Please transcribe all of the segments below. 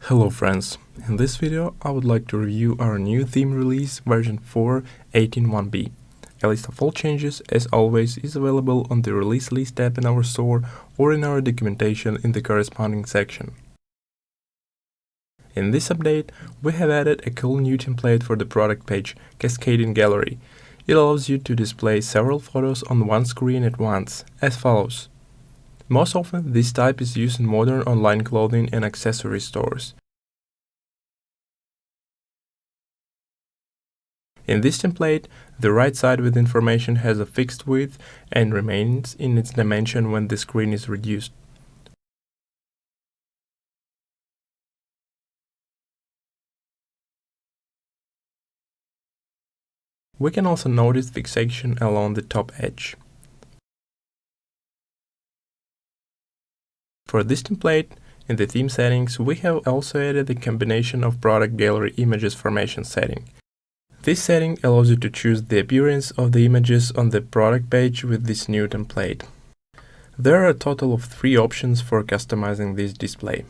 Hello friends, in this video I would like to review our new theme release version 4.18.1.b. A list of all changes, as always, is available on the release list tab in our store or in our documentation in the corresponding section. In this update, we have added a cool new template for the product page, Cascading Gallery. It allows you to display several photos on one screen at once, as follows. Most often, this type is used in modern online clothing and accessory stores. In this template, the right side with information has a fixed width and remains in its dimension when the screen is reduced. We can also notice fixation along the top edge. For this template, in the theme settings, we have also added the combination of product gallery images formation setting. This setting allows you to choose the appearance of the images on the product page with this new template. There are a total of 3 options for customizing this display.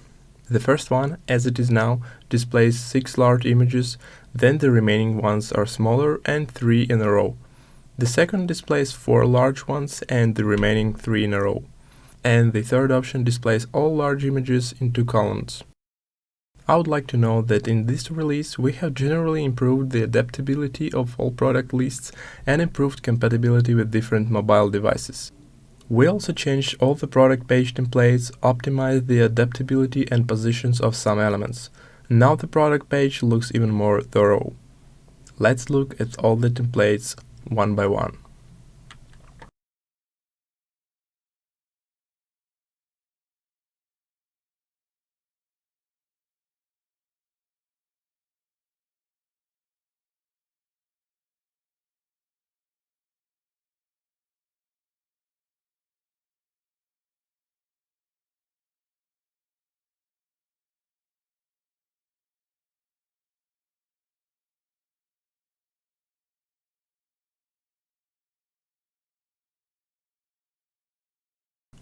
The first one, as it is now, displays 6 large images, then the remaining ones are smaller and 3 in a row. The second displays 4 large ones and the remaining 3 in a row. And the third option displays all large images in 2 columns. I would like to note that in this release we have generally improved the adaptability of all product lists and improved compatibility with different mobile devices. We also changed all the product page templates, optimized the adaptability and positions of some elements. Now the product page looks even more thorough. Let's look at all the templates one by one.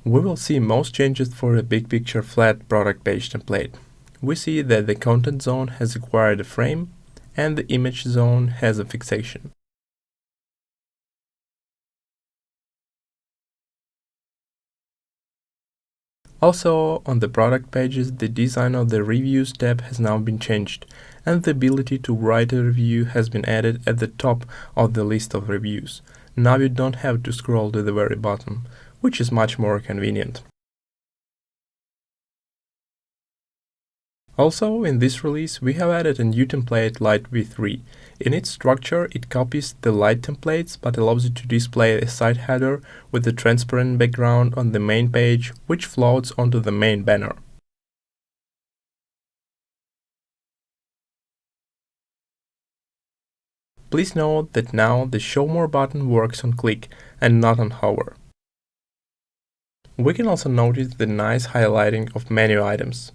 We will see most changes for the big picture flat product page template. We see that the content zone has acquired a frame and the image zone has a fixation. Also, on the product pages, the design of the Reviews tab has now been changed, and the ability to write a review has been added at the top of the list of reviews. Now you don't have to scroll to the very bottom, which is much more convenient. Also, in this release, we have added a new template, Light v3. In its structure, it copies the light templates, but allows you to display a site header with a transparent background on the main page, which floats onto the main banner. Please note that now the Show More button works on click and not on hover. We can also notice the nice highlighting of menu items.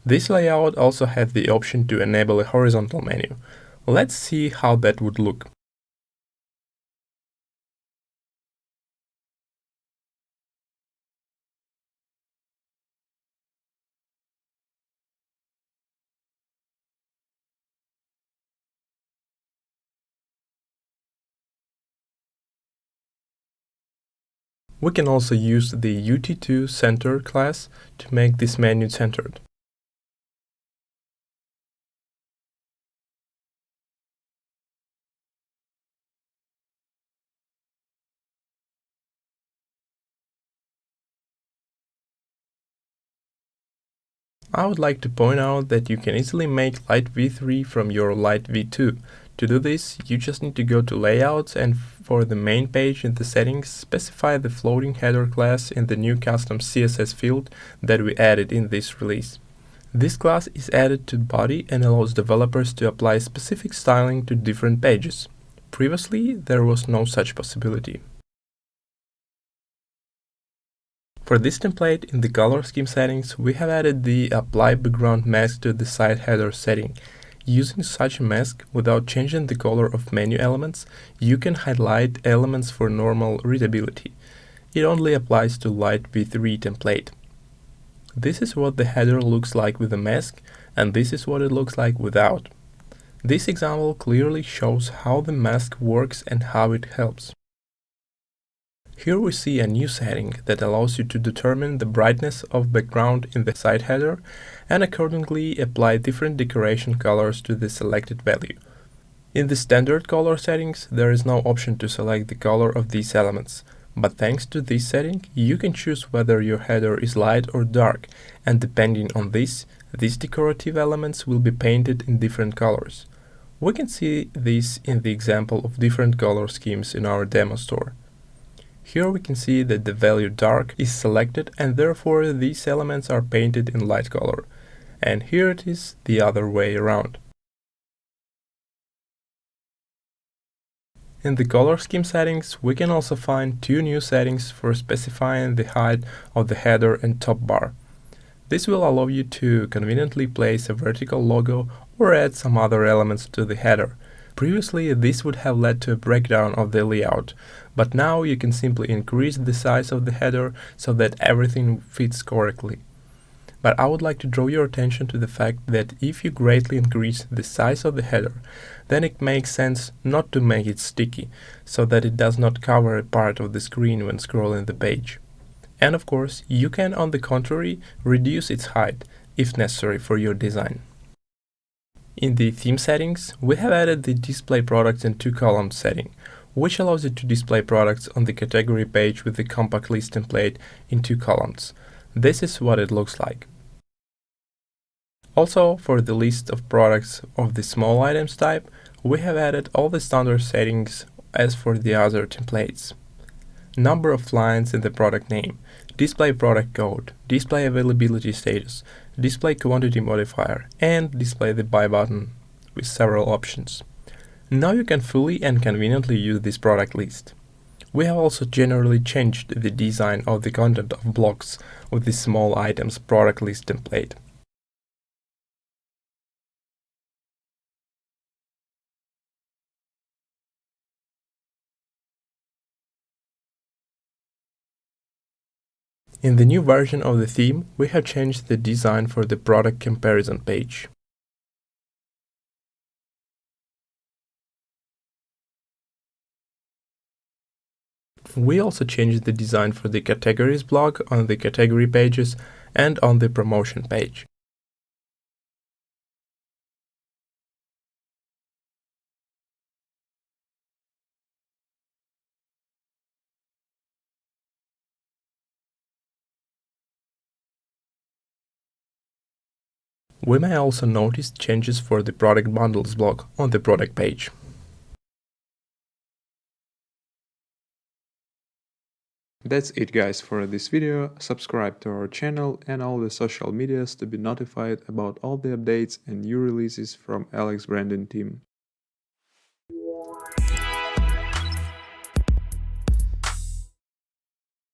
This layout also has the option to enable a horizontal menu. Let's see how that would look. We can also use the UT2 Center class to make this menu centered. I would like to point out that you can easily make Light v3 from your Light v2. To do this, you just need to go to Layouts and for the main page in the settings, specify the floating header class in the new custom CSS field that we added in this release. This class is added to body and allows developers to apply specific styling to different pages. Previously, there was no such possibility. For this template, in the color scheme settings, we have added the Apply Background Mask to the site header setting. Using such a mask without changing the color of menu elements, you can highlight elements for normal readability. It only applies to light v3 template. This is what the header looks like with a mask, and this is what it looks like without. This example clearly shows how the mask works and how it helps. Here we see a new setting that allows you to determine the brightness of background in the site header and accordingly apply different decoration colors to the selected value. In the standard color settings, there is no option to select the color of these elements, but thanks to this setting, you can choose whether your header is light or dark, and depending on this, these decorative elements will be painted in different colors. We can see this in the example of different color schemes in our demo store. Here we can see that the value dark is selected and therefore these elements are painted in light color. And here it is the other way around. In the color scheme settings, we can also find two new settings for specifying the height of the header and top bar. This will allow you to conveniently place a vertical logo or add some other elements to the header. Previously, this would have led to a breakdown of the layout, but now you can simply increase the size of the header so that everything fits correctly. But I would like to draw your attention to the fact that if you greatly increase the size of the header, then it makes sense not to make it sticky, so that it does not cover a part of the screen when scrolling the page. And of course, you can, on the contrary, reduce its height, if necessary for your design. In the theme settings, we have added the Display Products in 2 columns setting, which allows you to display products on the category page with the compact list template in 2 columns. This is what it looks like. Also, for the list of products of the small items type, we have added all the standard settings as for the other templates. Number of lines in the product name, display product code, display availability status, display quantity modifier, and display the buy button with several options. Now you can fully and conveniently use this product list. We have also generally changed the design of the content of blocks with the small items product list template. In the new version of the theme, we have changed the design for the product comparison page. We also changed the design for the categories block on the category pages and on the promotion page. We may also notice changes for the product bundles block on the product page. That's it guys for this video. Subscribe to our channel and all the social medias to be notified about all the updates and new releases from AlexBranding team.